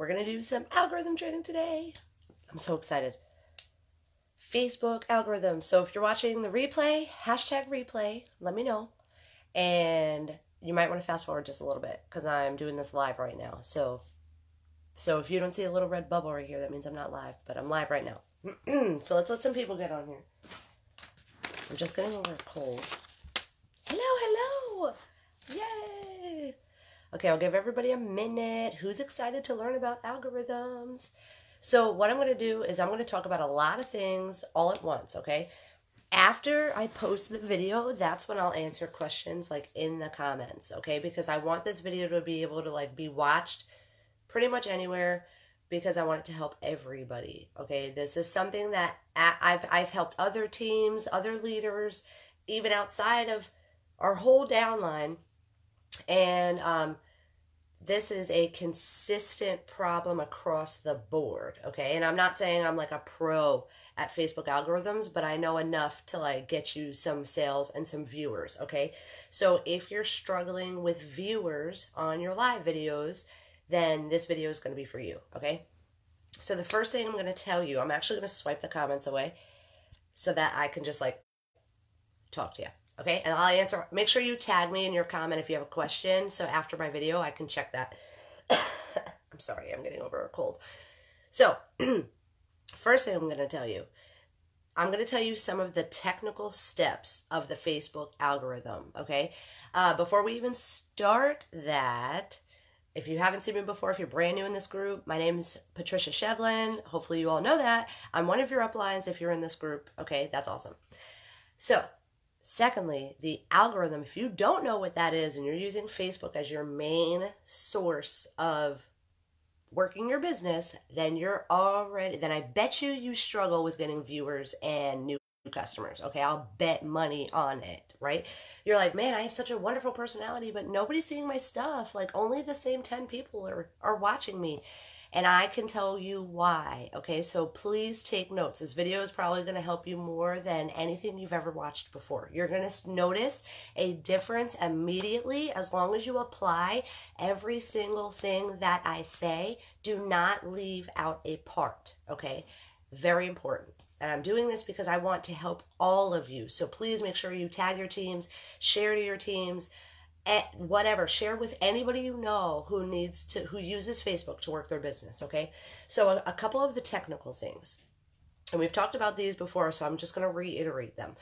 We're going to do some algorithm training today. I'm so excited. Facebook algorithm. So if you're watching the replay, hashtag replay, let me know. And you might want to fast forward just a little bit because I'm doing this live right now. So if you don't see a little red bubble right here, that means I'm not live, but I'm live right now. So let's let some people get on here. I'm just getting over a cold. Hello. Yay. Okay, I'll give everybody a minute. Who's excited to learn about algorithms? So what I'm going to do is I'm going to talk about a lot of things all at once, okay? After I post the video, that's when I'll answer questions like in the comments, okay? Because I want this video to be able to like be watched pretty much anywhere because I want it to help everybody, okay? This is something that I've helped other teams, other leaders, even outside of our whole downline. And this is a consistent problem across the board, okay? And I'm not saying I'm like a pro at Facebook algorithms, but I know enough to like get you some sales and some viewers, okay? So if you're struggling with viewers on your live videos, then this video is going to be for you, okay? So the first thing I'm going to tell you, I'm actually going to swipe the comments away so that I can just like talk to you. Okay, and I'll answer. Make sure you tag me in your comment if you have a question, so after my video I can check that. I'm sorry, I'm getting over a cold. So, first thing I'm going to tell you, I'm going to tell you some of the technical steps of the Facebook algorithm, okay? Before we even start that, if you haven't seen me before, if you're brand new in this group, my name's Patricia Shevlin. Hopefully you all know that. I'm one of your uplines if you're in this group, okay? That's awesome. So, secondly, the algorithm, if you don't know what that is and you're using Facebook as your main source of working your business, then I bet you struggle with getting viewers and new customers, okay? I'll bet money on it, right? You're like, man, I have such a wonderful personality, but nobody's seeing my stuff. Like, only the same 10 people are watching me. And I can tell you why, okay? So please take notes. This video is probably going to help you more than anything you've ever watched before. You're going to notice a difference immediately as long as you apply every single thing that I say. Do not leave out a part, okay? Very important. And I'm doing this because I want to help all of you. So please make sure you tag your teams, share to your teams, whatever, share with anybody you know who uses Facebook to work their business, okay? So a couple of the technical things, and we've talked about these before, so I'm just going to reiterate them.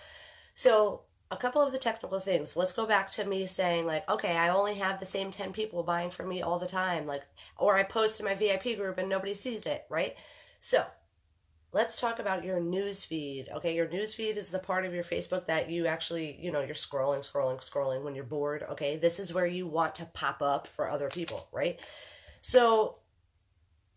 So a couple of the technical things, let's go back to me saying like, okay, I only have the same 10 people buying from me all the time, like, or I post in my VIP group and nobody sees it, right? So let's talk about your news feed, okay? Your news feed is the part of your Facebook that you actually, you're scrolling when you're bored, okay? This is where you want to pop up for other people, right? So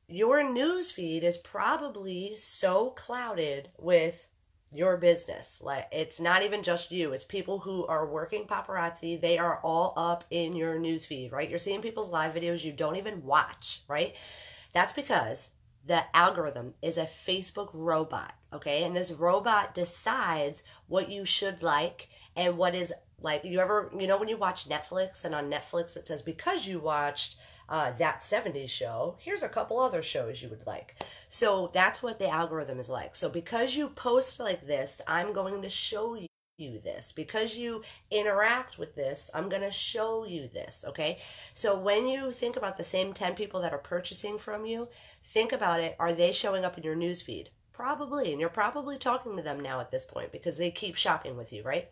your news feed is probably so clouded with your business. Like, it's not even just you. It's people who are working paparazzi. They are all up in your news feed, right? You're seeing people's live videos you don't even watch, right? That's because the algorithm is a Facebook robot, okay? And this robot decides what you should like and what is like. You know when you watch Netflix and on Netflix it says, because you watched that 70s show, here's a couple other shows you would like. So that's what the algorithm is like. So because you post like this, I'm going to show you this. Because you interact with this, I'm going to show you this, okay? So when you think about the same 10 people that are purchasing from you, think about it. Are they showing up in your newsfeed? Probably. And you're probably talking to them now at this point because they keep shopping with you, right?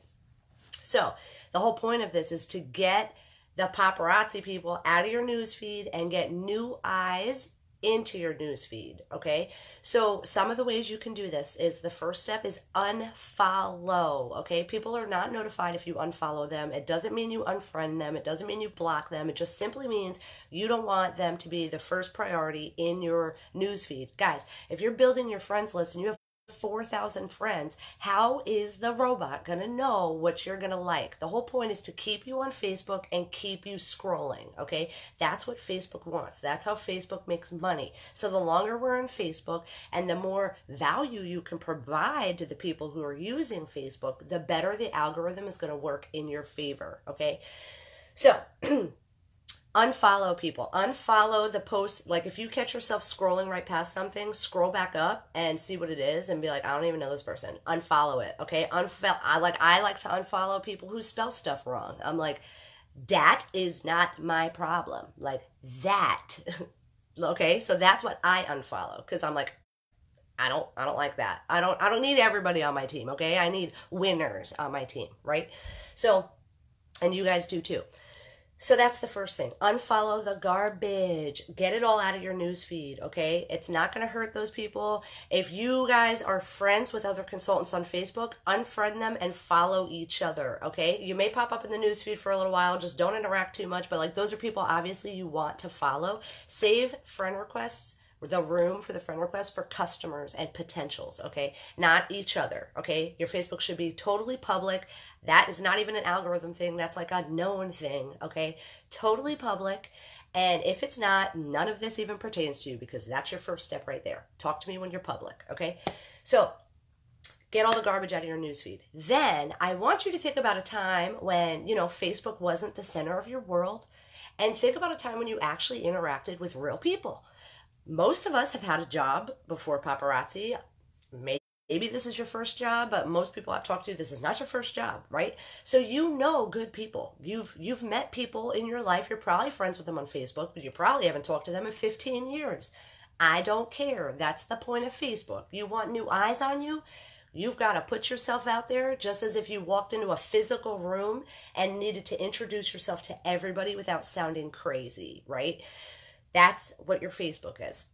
So the whole point of this is to get the paparazzi people out of your newsfeed and get new eyes into your newsfeed, okay? So some of the ways you can do this is, the first step is unfollow, okay? People are not notified if you unfollow them. It doesn't mean you unfriend them. It doesn't mean you block them. It just simply means you don't want them to be the first priority in your newsfeed. Guys, if you're building your friends list and you have 4,000 friends, how is the robot going to know what you're going to like? The whole point is to keep you on Facebook and keep you scrolling, okay? That's what Facebook wants. That's how Facebook makes money. So the longer we're on Facebook and the more value you can provide to the people who are using Facebook, the better the algorithm is going to work in your favor, okay? So Unfollow people. Unfollow the post. Like if you catch yourself scrolling right past something, scroll back up and see what it is and be like, I don't even know this person. Unfollow it. Okay. I like to unfollow people who spell stuff wrong. I'm like, that is not my problem. Like that. Okay. So that's what I unfollow. Cause I'm like, I don't like that. I don't need everybody on my team. Okay. I need winners on my team. Right. So, and you guys do too. So that's the first thing. Unfollow the garbage. Get it all out of your news feed, okay? It's not going to hurt those people. If you guys are friends with other consultants on Facebook, unfriend them and follow each other, okay? You may pop up in the news feed for a little while. Just don't interact too much. But like those are people obviously you want to follow. Save friend requests, the room for the friend requests for customers and potentials, okay? Not each other, okay? Your Facebook should be totally public. That is not even an algorithm thing. That's like a known thing, okay? Totally public. And if it's not, none of this even pertains to you because that's your first step right there. Talk to me when you're public, okay? So get all the garbage out of your newsfeed. Then I want you to think about a time when, Facebook wasn't the center of your world, and think about a time when you actually interacted with real people. Most of us have had a job before paparazzi. Maybe this is your first job, but most people I've talked to, this is not your first job, right? So you know good people. You've met people in your life. You're probably friends with them on Facebook, but you probably haven't talked to them in 15 years. I don't care. That's the point of Facebook. You want new eyes on you? You've got to put yourself out there just as if you walked into a physical room and needed to introduce yourself to everybody without sounding crazy, right? That's what your Facebook is.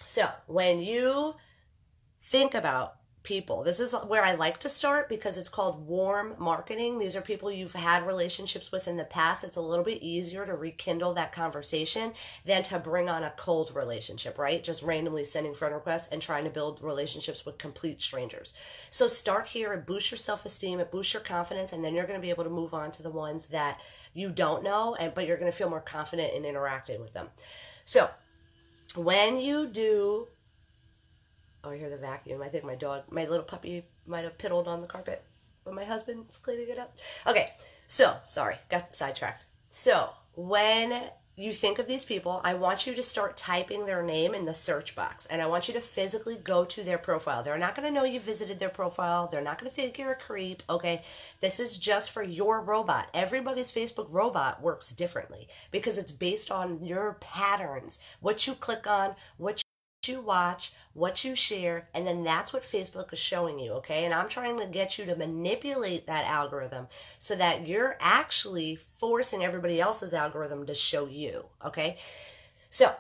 So when you think about people, this is where I like to start because it's called warm marketing. These are people you've had relationships with in the past. It's a little bit easier to rekindle that conversation than to bring on a cold relationship, right? Just randomly sending friend requests and trying to build relationships with complete strangers. So start here and boost your self-esteem, and boost your confidence, and then you're going to be able to move on to the ones that you don't know, but you're going to feel more confident in interacting with them. So when you do, I hear the vacuum. I think my little puppy might have piddled on the carpet, but my husband's cleaning it up. Okay, so sorry, got sidetracked. So when you think of these people, I want you to start typing their name in the search box, and I want you to physically go to their profile. They're not going to know you visited their profile. They're not going to think you're a creep, okay? This is just for your robot. Everybody's Facebook robot works differently because it's based on your patterns, what you click on, what you watch, what you share, and then that's what Facebook is showing you, okay? And I'm trying to get you to manipulate that algorithm so that you're actually forcing everybody else's algorithm to show you, okay? So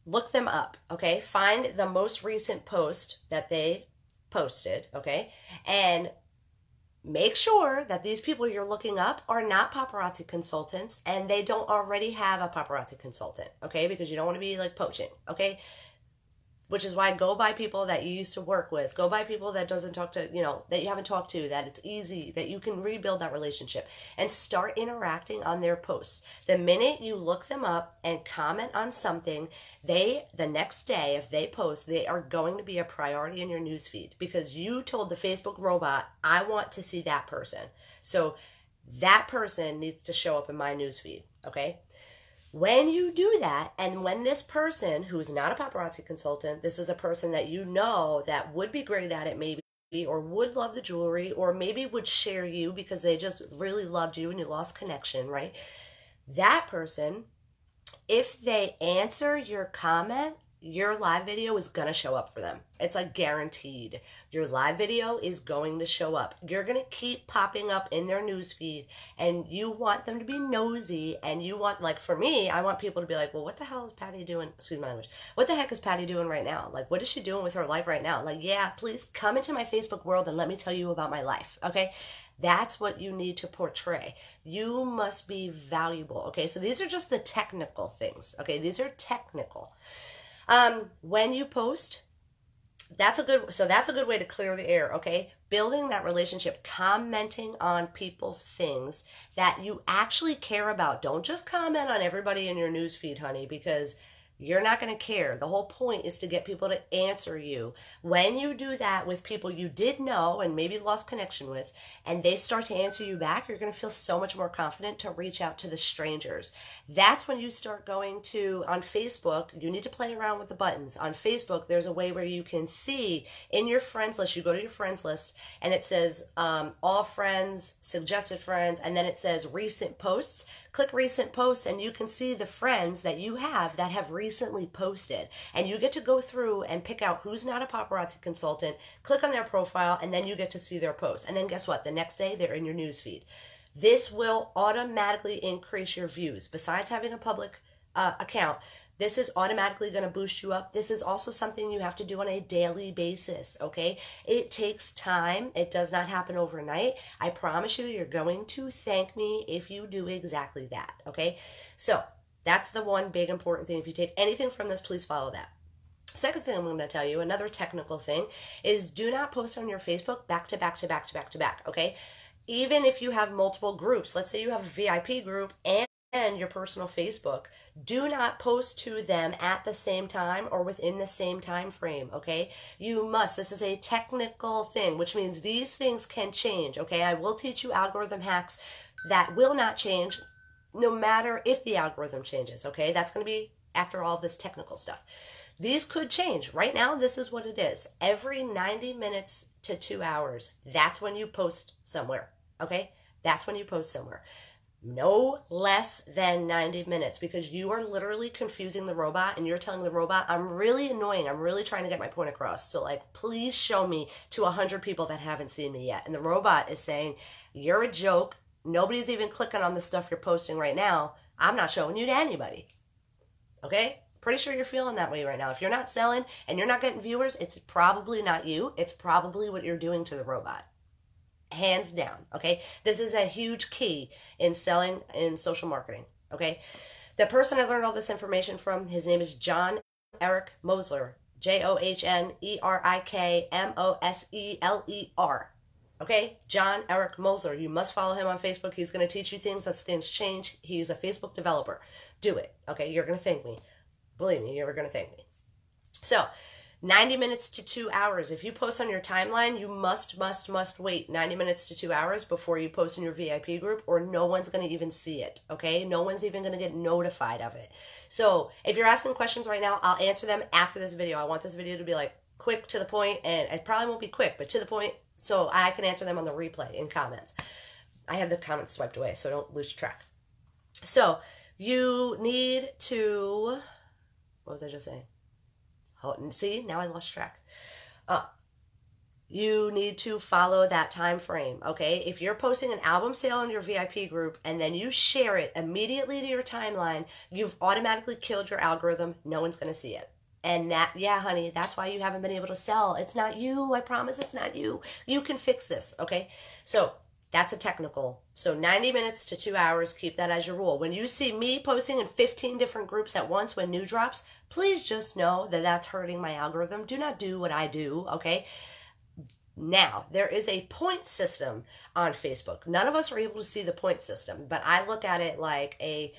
look them up, okay? Find the most recent post that they posted, okay? And make sure that these people you're looking up are not paparazzi consultants and they don't already have a paparazzi consultant, okay? Because you don't want to be like poaching, okay? Which is why go by people that you used to work with. Go by people that doesn't talk to, that you haven't talked to, that it's easy, that you can rebuild that relationship, and start interacting on their posts. The minute you look them up and comment on something, the next day, if they post, they are going to be a priority in your newsfeed because you told the Facebook robot, I want to see that person. So that person needs to show up in my newsfeed, okay? When you do that, and when this person, who's not a paparazzi consultant, this is a person that you know that would be great at it maybe, or would love the jewelry, or maybe would share you because they just really loved you and you lost connection, right? That person, if they answer your comment, your live video is going to show up for them. It's like guaranteed. Your live video is going to show up. You're going to keep popping up in their newsfeed, and you want them to be nosy, and you want, like for me, I want people to be like, well, what the hell is Patty doing? Excuse my language. What the heck is Patty doing right now? Like, what is she doing with her life right now? Like, yeah, please come into my Facebook world and let me tell you about my life, okay? That's what you need to portray. You must be valuable, okay? So these are just the technical things, okay? These are technical. When you post, that's a good way to clear the air, okay? Building that relationship, commenting on people's things that you actually care about. Don't just comment on everybody in your newsfeed, honey, because You're not going to care. The whole point is to get people to answer you. When you do that with people you did know and maybe lost connection with, and they start to answer you back, you're going to feel so much more confident to reach out to the strangers. That's when you start going to, on Facebook, you need to play around with the buttons. On Facebook, there's a way where you can see in your friends list, you go to your friends list, and it says all friends, suggested friends, and then it says recent posts. Click recent posts and you can see the friends that you have that have recently posted. And you get to go through and pick out who's not a paparazzi consultant, click on their profile, and then you get to see their posts. And then guess what? The next day they're in your newsfeed. This will automatically increase your views. Besides having a public account, this is automatically going to boost you up. This is also something you have to do on a daily basis, okay? It takes time. It does not happen overnight. I promise you, you're going to thank me if you do exactly that, okay? So that's the one big important thing. If you take anything from this, please follow that. Second thing I'm going to tell you, another technical thing, is do not post on your Facebook back to back to back to back to back, okay? Even if you have multiple groups, let's say you have a VIP group and your personal Facebook, do not post to them at the same time or within the same time frame, okay? You must. This is a technical thing, which means these things can change, okay? I will teach you algorithm hacks that will not change no matter if the algorithm changes, okay? That's going to be after all this technical stuff. These could change. Right now, this is what it is. Every 90 minutes to 2 hours, that's when you post somewhere, okay? That's when you post somewhere. No less than 90 minutes, because you are literally confusing the robot and you're telling the robot, I'm really annoying. I'm really trying to get my point across. So like, please show me to 100 people that haven't seen me yet. And the robot is saying, you're a joke. Nobody's even clicking on the stuff you're posting right now. I'm not showing you to anybody. Okay? Pretty sure you're feeling that way right now. If you're not selling and you're not getting viewers, it's probably not you. It's probably what you're doing to the robot. Hands down, okay? This is a huge key in selling in social marketing, okay? The person I learned all this information from, his name is John Erik Mosler, JohnErikMosler, okay? John Erik Mosler. You must follow him on Facebook. He's going to teach you things as things change. He's a Facebook developer. Do it, okay? You're going to thank me. Believe me, you're going to thank me. So, 90 minutes to 2 hours. If you post on your timeline, you must wait 90 minutes to 2 hours before you post in your VIP group, or no one's going to even see it, okay? No one's even going to get notified of it. So if you're asking questions right now, I'll answer them after this video. I want this video to be like quick, to the point, and it probably won't be quick, but to the point, so I can answer them on the replay in comments. I have the comments swiped away, so don't lose track. So you need to, what was I just saying? Oh, see, now I lost track. You need to follow that time frame, okay? If you're posting an album sale on your VIP group and then you share it immediately to your timeline, you've automatically killed your algorithm. No one's going to see it. And that, yeah, honey, that's why you haven't been able to sell. It's not you. I promise it's not you. You can fix this, okay? So that's a technical. So 90 minutes to 2 hours, keep that as your rule. When you see me posting in 15 different groups at once when new drops, please just know that that's hurting my algorithm. Do not do what I do, okay? Now, there is a point system on Facebook. None of us are able to see the point system, but I look at it like a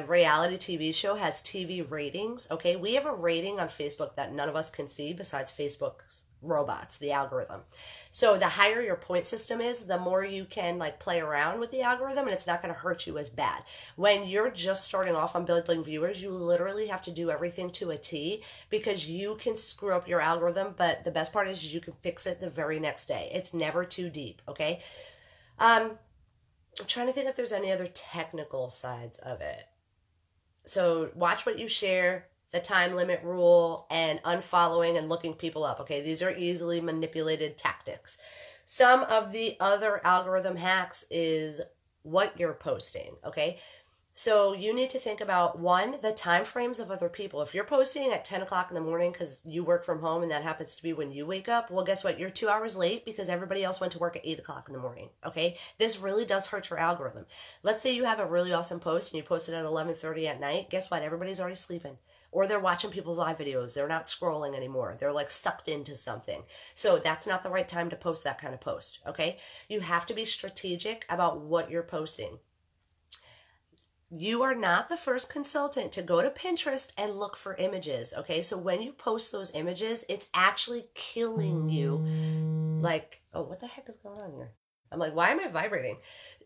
reality TV show has TV ratings, okay? We have a rating on Facebook that none of us can see besides Facebook's robots, the algorithm. So the higher your point system is, the more you can like play around with the algorithm, and it's not going to hurt you as bad. When you're just starting off on building viewers, you literally have to do everything to a T, because you can screw up your algorithm, but the best part is you can fix it the very next day. It's never too deep, okay? I'm trying to think if there's any other technical sides of it. So watch what you share, the time limit rule, and unfollowing and looking people up. Okay, these are easily manipulated tactics. Some of the other algorithm hacks is what you're posting, okay? So you need to think about, one, the time frames of other people. If you're posting at 10 o'clock in the morning because you work from home and that happens to be when you wake up, well, guess what? You're 2 hours late because everybody else went to work at 8 o'clock in the morning, okay? This really does hurt your algorithm. Let's say you have a really awesome post and you post it at 11:30 at night. Guess what? Everybody's already sleeping. Or they're watching people's live videos. They're not scrolling anymore. They're like sucked into something. So that's not the right time to post that kind of post, okay? You have to be strategic about what you're posting. you are not the first consultant to go to Pinterest and look for images, okay? So when you post those images, it's actually killing you. Like, oh, what the heck is going on here? I'm like, why am I vibrating?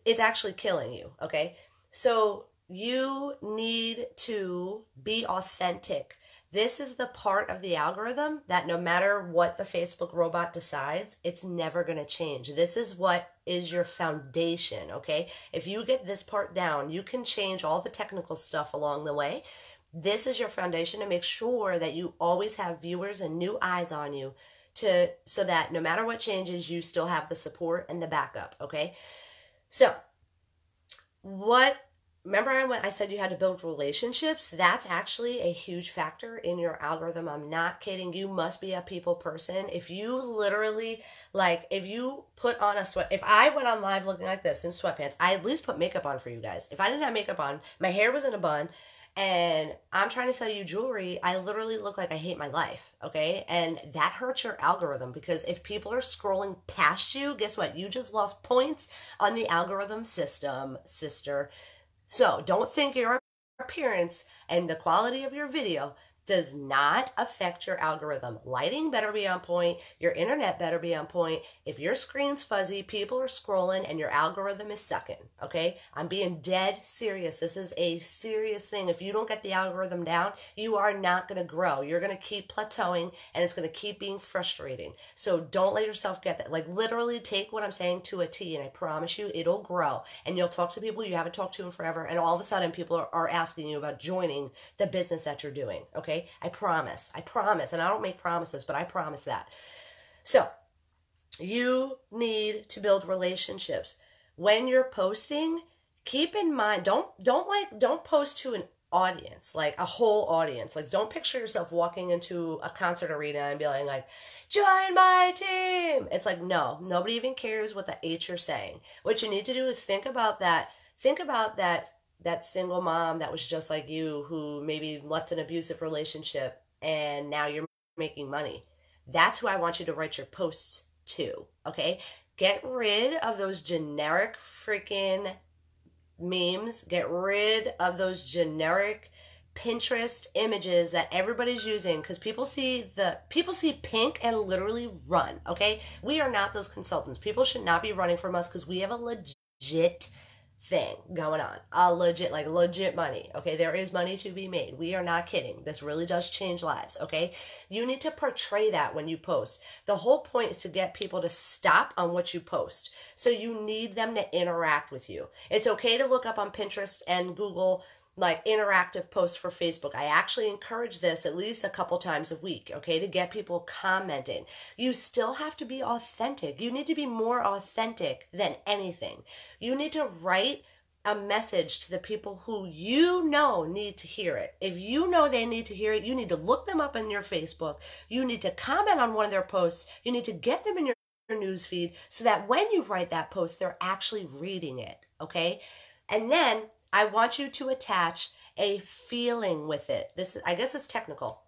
It's actually killing you, okay? So you need to be authentic. This is the part of the algorithm that no matter what the Facebook robot decides, it's never going to change. This is what is your foundation, okay? If you get this part down, you can change all the technical stuff along the way. This is your foundation to make sure that you always have viewers and new eyes on you so that no matter what changes, you still have the support and the backup, okay? So, remember I said you had to build relationships? That's actually a huge factor in your algorithm. I'm not kidding. You must be a people person. If you literally, if you put on if I went on live looking like this in sweatpants, I at least put makeup on for you guys. If I didn't have makeup on, my hair was in a bun, and I'm trying to sell you jewelry, I literally look like I hate my life, okay? And that hurts your algorithm, because if people are scrolling past you, guess what? You just lost points on the algorithm system, sister. So don't think your appearance and the quality of your video does not affect your algorithm. Lighting better be on point. Your internet better be on point. If your screen's fuzzy, people are scrolling, and your algorithm is sucking, okay? I'm being dead serious. This is a serious thing. If you don't get the algorithm down, you are not going to grow. You're going to keep plateauing, and it's going to keep being frustrating. So don't let yourself get that. Like, literally take what I'm saying to a T, and I promise you it'll grow. And you'll talk to people you haven't talked to in forever, and all of a sudden people are asking you about joining the business that you're doing, okay? I promise, and I don't make promises, but I promise that. So you need to build relationships. When you're posting, keep in mind, don't post to an audience, like a whole audience. Like, don't picture yourself walking into a concert arena and being like, join my team. It's like, no, nobody even cares what the H you're saying. What you need to do is think about that single mom that was just like you, who maybe left an abusive relationship and now you're making money. That's who I want you to write your posts to, okay? Get rid of those generic freaking memes. Get rid of those generic Pinterest images that everybody's using, because people see pink and literally run, okay? We are not those consultants. People should not be running from us, because we have a legit thing going on, legit money, okay? There is money to be made. We are not kidding. This really does change lives, okay? You need to portray that when you post. The whole point is to get people to stop on what you post. So you need them to interact with you. It's okay to look up on Pinterest and Google interactive posts for Facebook. I actually encourage this at least a couple times a week, okay, to get people commenting. You still have to be authentic. You need to be more authentic than anything. You need to write a message to the people who you know need to hear it. If you know they need to hear it, you need to look them up in your Facebook. You need to comment on one of their posts. You need to get them in your newsfeed, so that when you write that post, they're actually reading it, okay? And then I want you to attach a feeling with it. I guess it's technical.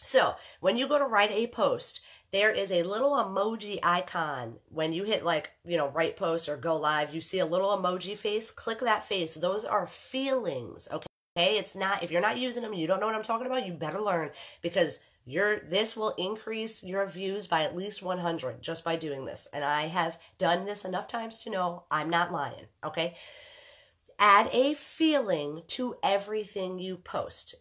So when you go to write a post, there is a little emoji icon. When you hit write post or go live, you see a little emoji face. Click that face. Those are feelings, okay? It's not, if you're not using them and you don't know what I'm talking about, you better learn, because this will increase your views by at least 100 just by doing this. And I have done this enough times to know I'm not lying, okay? Add a feeling to everything you post.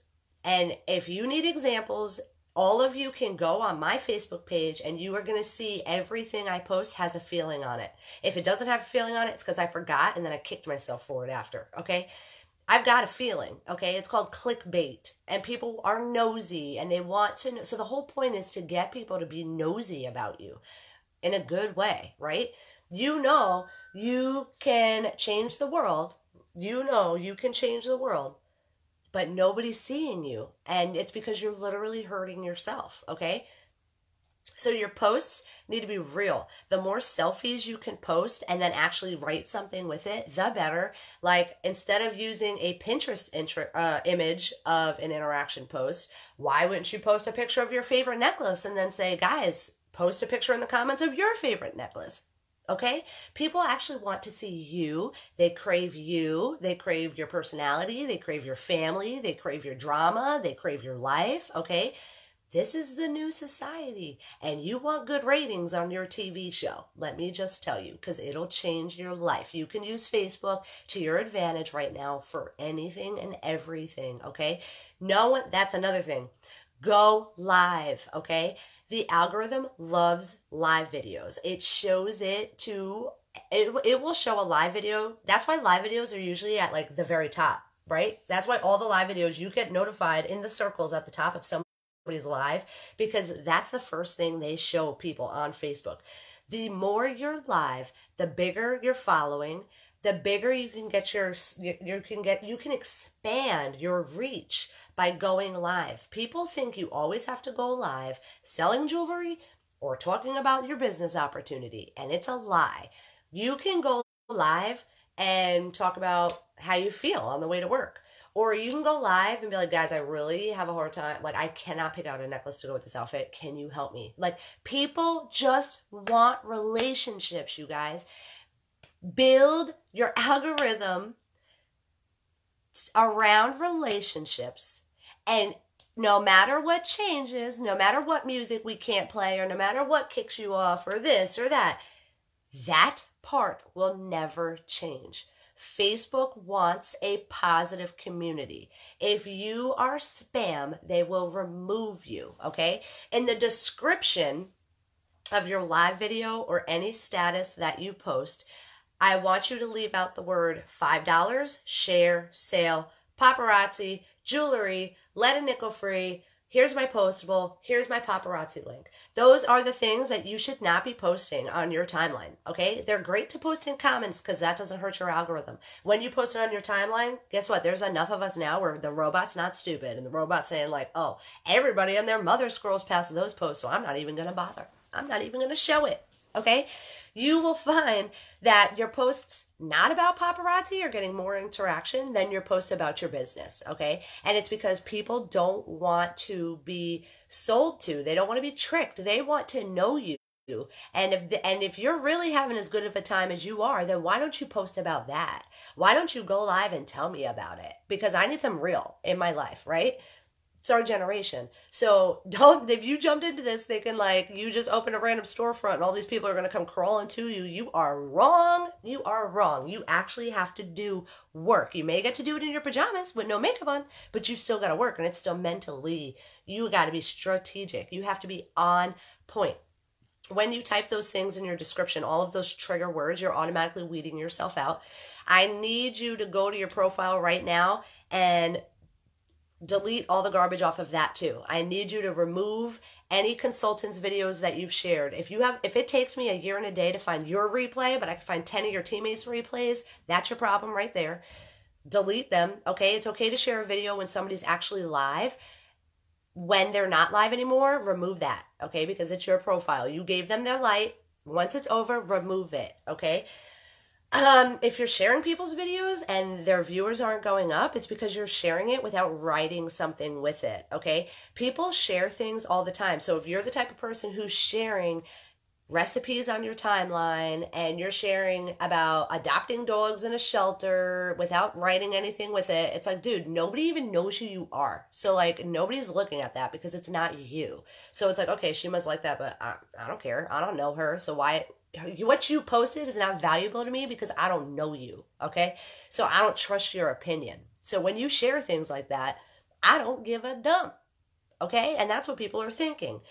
And if you need examples, all of you can go on my Facebook page and you are going to see everything I post has a feeling on it. If it doesn't have a feeling on it, it's because I forgot and then I kicked myself for it after, okay? I've got a feeling, okay? It's called clickbait, and people are nosy and they want to know. So the whole point is to get people to be nosy about you in a good way, right? You know you can change the world. You know you can change the world, but nobody's seeing you. And it's because you're literally hurting yourself, okay? So your posts need to be real. The more selfies you can post and then actually write something with it, the better. Like, instead of using a Pinterest image of an interaction post, why wouldn't you post a picture of your favorite necklace and then say, guys, post a picture in the comments of your favorite necklace? Okay? People actually want to see you. They crave you. They crave your personality. They crave your family. They crave your drama. They crave your life. Okay? This is the new society, and you want good ratings on your TV show. Let me just tell you, because it'll change your life. You can use Facebook to your advantage right now for anything and everything, okay? No one, that's another thing. Go live, okay? The algorithm loves live videos. It shows it to, it will show a live video. That's why live videos are usually at like the very top, right? That's why all the live videos, you get notified in the circles at the top of somebody's live, because that's the first thing they show people on Facebook. The more you're live, the bigger your following, the bigger you can get you can expand your reach by going live. People think you always have to go live selling jewelry or talking about your business opportunity, and it's a lie. You can go live and talk about how you feel on the way to work. Or you can go live and be like, guys, I really have a hard time. Like, I cannot pick out a necklace to go with this outfit. Can you help me? Like, people just want relationships, you guys. Build your algorithm around relationships. And no matter what changes, no matter what music we can't play, or no matter what kicks you off, or this or that, that part will never change. Facebook wants a positive community. If you are spam, they will remove you, okay? In the description of your live video or any status that you post, I want you to leave out the word $5, share, sale, paparazzi, jewelry, let a nickel free, here's my postable, here's my paparazzi link. Those are the things that you should not be posting on your timeline, okay? They're great to post in comments because that doesn't hurt your algorithm. When you post it on your timeline, guess what? There's enough of us now where the robot's not stupid, and the robot's saying like, oh, everybody and their mother scrolls past those posts, so I'm not even going to bother. I'm not even going to show it, okay? You will find that your posts not about paparazzi are getting more interaction than your posts about your business, okay? And it's because people don't want to be sold to. They don't want to be tricked. They want to know you. And if you're really having as good of a time as you are, then why don't you post about that? Why don't you go live and tell me about it? Because I need some real in my life, right? It's our generation. So if you jumped into this thinking like you just open a random storefront and all these people are going to come crawling to you, you are wrong. You are wrong. You actually have to do work. You may get to do it in your pajamas with no makeup on, but you still got to work, and it's still mentally, you got to be strategic. You have to be on point. When you type those things in your description, all of those trigger words, you're automatically weeding yourself out. I need you to go to your profile right now and delete all the garbage off of that too. I need you to remove any consultants' videos that you've shared. If it takes me a year and a day to find your replay, but I can find 10 of your teammates' replays, that's your problem right there. Delete them, okay? It's okay to share a video when somebody's actually live. When they're not live anymore, remove that, okay? Because it's your profile. You gave them their light. Once it's over, remove it, okay? If you're sharing people's videos and their viewers aren't going up, it's because you're sharing it without writing something with it, okay? People share things all the time. So if you're the type of person who's sharing recipes on your timeline and you're sharing about adopting dogs in a shelter without writing anything with it, it's like, dude, nobody even knows who you are. So like nobody's looking at that because it's not you. So it's like, okay, she must like that, but I don't care. I don't know her. So why? What you posted is not valuable to me because I don't know you, okay? So I don't trust your opinion. So when you share things like that, I don't give a dump, okay? And that's what people are thinking.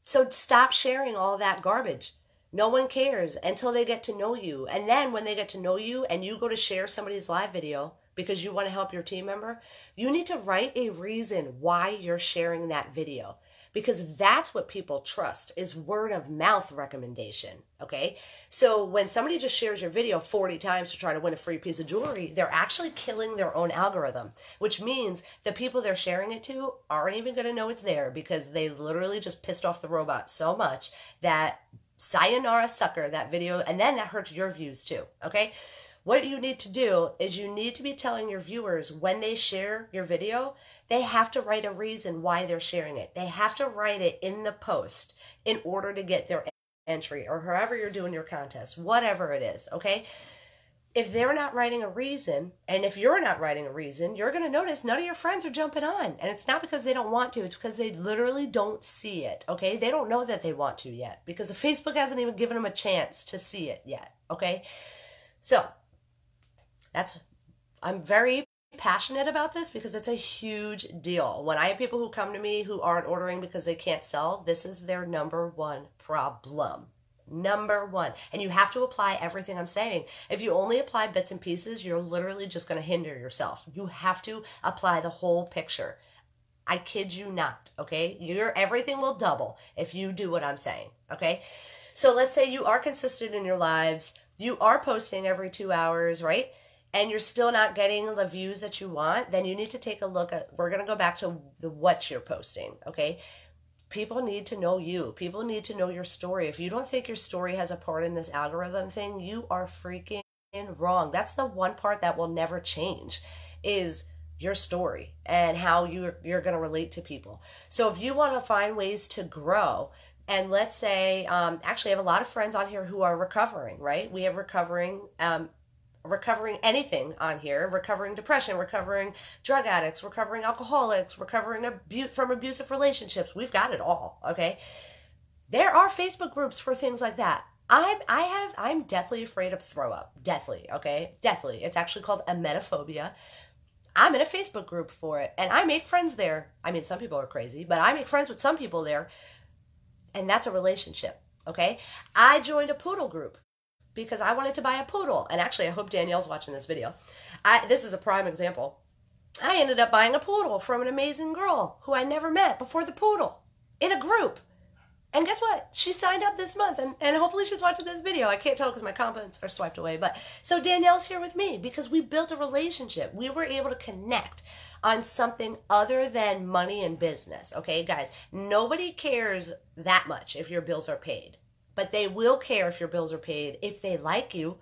So stop sharing all of that garbage. No one cares until they get to know you. And then when they get to know you and you go to share somebody's live video because you want to help your team member, you need to write a reason why you're sharing that video. Because that's what people trust, is word of mouth recommendation, okay? So when somebody just shares your video 40 times to try to win a free piece of jewelry, they're actually killing their own algorithm, which means the people they're sharing it to aren't even going to know it's there because they literally just pissed off the robot so much that sayonara sucker, that video, and then that hurts your views too, okay? What you need to do is you need to be telling your viewers when they share your video, they have to write a reason why they're sharing it. They have to write it in the post in order to get their entry or however you're doing your contest, whatever it is, okay? If they're not writing a reason, and if you're not writing a reason, you're going to notice none of your friends are jumping on. And it's not because they don't want to. It's because they literally don't see it, okay? They don't know that they want to yet because Facebook hasn't even given them a chance to see it yet, okay? So I'm very passionate about this because it's a huge deal. When I have people who come to me who aren't ordering because they can't sell, this is their number one problem. Number one. And you have to apply everything I'm saying. If you only apply bits and pieces, you're literally just going to hinder yourself. You have to apply the whole picture. I kid you not, okay? Everything will double if you do what I'm saying, okay? So let's say you are consistent in your lives. You are posting every 2 hours, right? And you're still not getting the views that you want, then you need to take a look at, we're going to go back to what you're posting, okay? People need to know you. People need to know your story. If you don't think your story has a part in this algorithm thing, you are freaking wrong. That's the one part that will never change, is your story and how you're going to relate to people. So if you want to find ways to grow, and let's say, actually I have a lot of friends on here who are recovering, right? We have recovering anything on here, recovering depression, recovering drug addicts, recovering alcoholics, recovering from abusive relationships. We've got it all, okay? There are Facebook groups for things like that. I'm deathly afraid of throw up. Deathly, okay? Deathly. It's actually called emetophobia. I'm in a Facebook group for it, and I make friends there. I mean, some people are crazy, but I make friends with some people there, and that's a relationship, okay? I joined a poodle group because I wanted to buy a poodle. And actually, I hope Danielle's watching this video. This is a prime example. I ended up buying a poodle from an amazing girl who I never met before the poodle in a group. And guess what? She signed up this month, and hopefully she's watching this video. I can't tell because my comments are swiped away. But so Danielle's here with me because we built a relationship. We were able to connect on something other than money and business. Okay, guys, nobody cares that much if your bills are paid. But they will care if your bills are paid if they like you.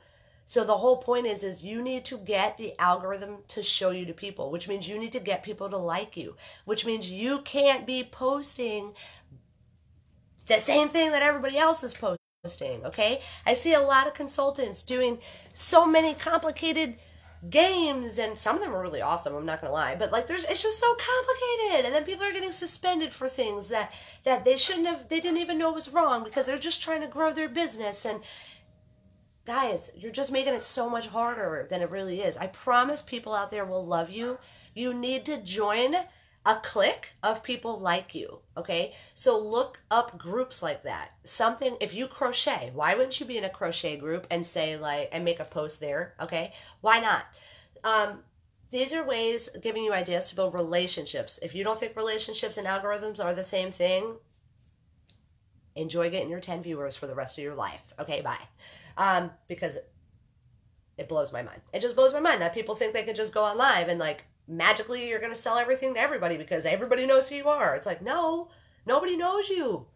So the whole point is you need to get the algorithm to show you to people, which means you need to get people to like you, which means you can't be posting the same thing that everybody else is posting, okay? I see a lot of consultants doing so many complicated games, and some of them are really awesome, I'm not gonna lie, but like it's just so complicated, and then people are getting suspended for things that they didn't even know was wrong because they're just trying to grow their business. And guys, you're just making it so much harder than it really is. I promise people out there will love you. You need to join a clique of people like you, okay? So look up groups like that. If you crochet, why wouldn't you be in a crochet group and say and make a post there, okay? Why not? These are ways giving you ideas to build relationships. If you don't think relationships and algorithms are the same thing, enjoy getting your 10 viewers for the rest of your life, okay? Bye. Because it blows my mind. It just blows my mind that people think they can just go on live and magically you're going to sell everything to everybody because everybody knows who you are. It's like, no, nobody knows you.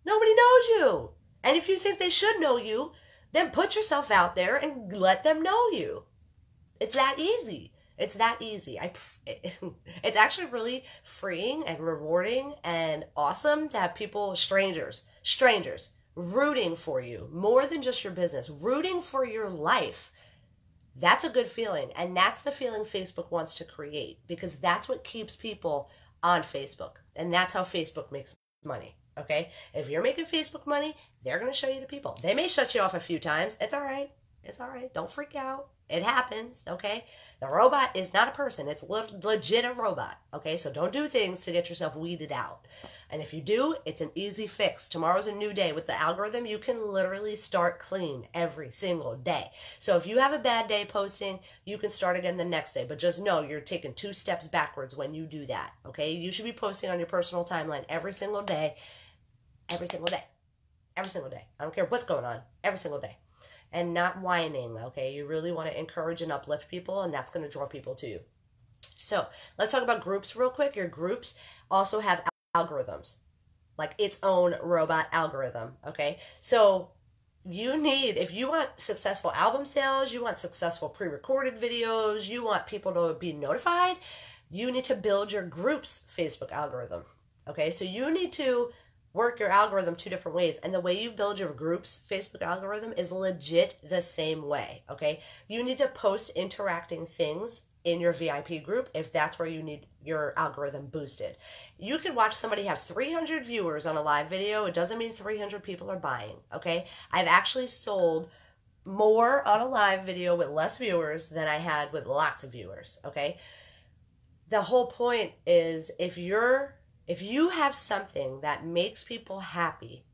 Nobody knows you. And if you think they should know you, then put yourself out there and let them know you. It's that easy. It's that easy. It's actually really freeing and rewarding and awesome to have people, strangers, rooting for you more than just your business, rooting for your life. That's a good feeling, and that's the feeling Facebook wants to create because that's what keeps people on Facebook, and that's how Facebook makes money, okay? If you're making Facebook money, they're going to show you to people. They may shut you off a few times. It's all right. It's all right. Don't freak out. It happens, okay? The robot is not a person. It's legit a robot, okay? So don't do things to get yourself weeded out. And if you do, it's an easy fix. Tomorrow's a new day. With the algorithm, you can literally start clean every single day. So if you have a bad day posting, you can start again the next day. But just know you're taking 2 steps backwards when you do that, okay? You should be posting on your personal timeline every single day. Every single day. Every single day. I don't care what's going on. Every single day. And not whining, okay? You really want to encourage and uplift people, and that's going to draw people to you. So let's talk about groups real quick. Your groups also have algorithms, like its own robot algorithm, okay? So if you want successful album sales, you want successful pre-recorded videos, you want people to be notified, you need to build your group's Facebook algorithm, okay? So you need to work your algorithm two different ways. And the way you build your group's Facebook algorithm is legit the same way, okay? You need to post interacting things in your VIP group if that's where you need your algorithm boosted. You can watch somebody have 300 viewers on a live video. It doesn't mean 300 people are buying, okay? I've actually sold more on a live video with less viewers than I had with lots of viewers, okay? The whole point is if you have something that makes people happy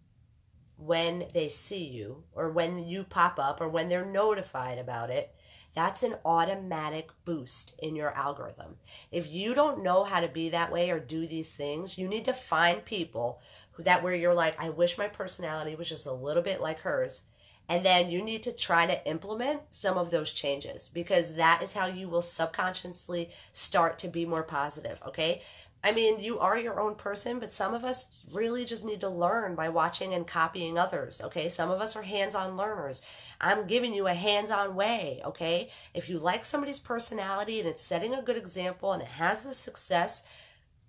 when they see you or when you pop up or when they're notified about it, that's an automatic boost in your algorithm. If you don't know how to be that way or do these things, you need to find people where you're like, I wish my personality was just a little bit like hers. And then you need to try to implement some of those changes because that is how you will subconsciously start to be more positive, okay? I mean, you are your own person, but some of us really just need to learn by watching and copying others, okay? Some of us are hands-on learners. I'm giving you a hands-on way, okay? If you like somebody's personality and it's setting a good example and it has the success,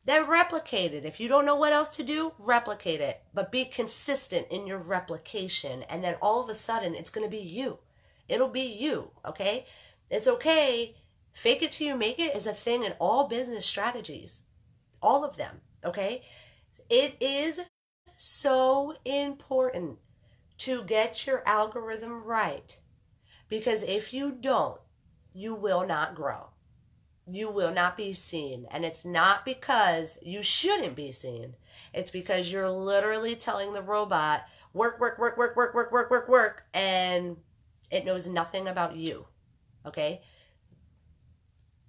then replicate it. If you don't know what else to do, replicate it. But be consistent in your replication. And then all of a sudden, it's going to be you. It'll be you, okay? It's okay. Fake it till you make it is a thing in all business strategies. All of them, okay? It is so important to get your algorithm right. Because if you don't, you will not grow. You will not be seen. And it's not because you shouldn't be seen. It's because you're literally telling the robot, work, work, work, work, work, work, work, work, work, and it knows nothing about you, okay?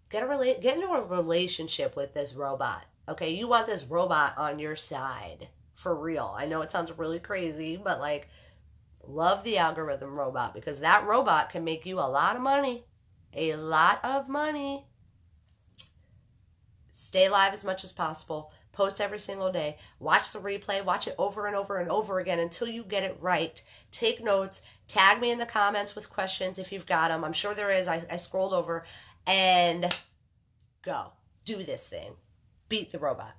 Get into a relationship with this robot, okay? You want this robot on your side, for real. I know it sounds really crazy, but like, love the algorithm robot because that robot can make you a lot of money. A lot of money. Stay live as much as possible. Post every single day. Watch the replay. Watch it over and over and over again until you get it right. Take notes. Tag me in the comments with questions if you've got them. I'm sure there is. I scrolled over. And go. Do this thing. Beat the robot.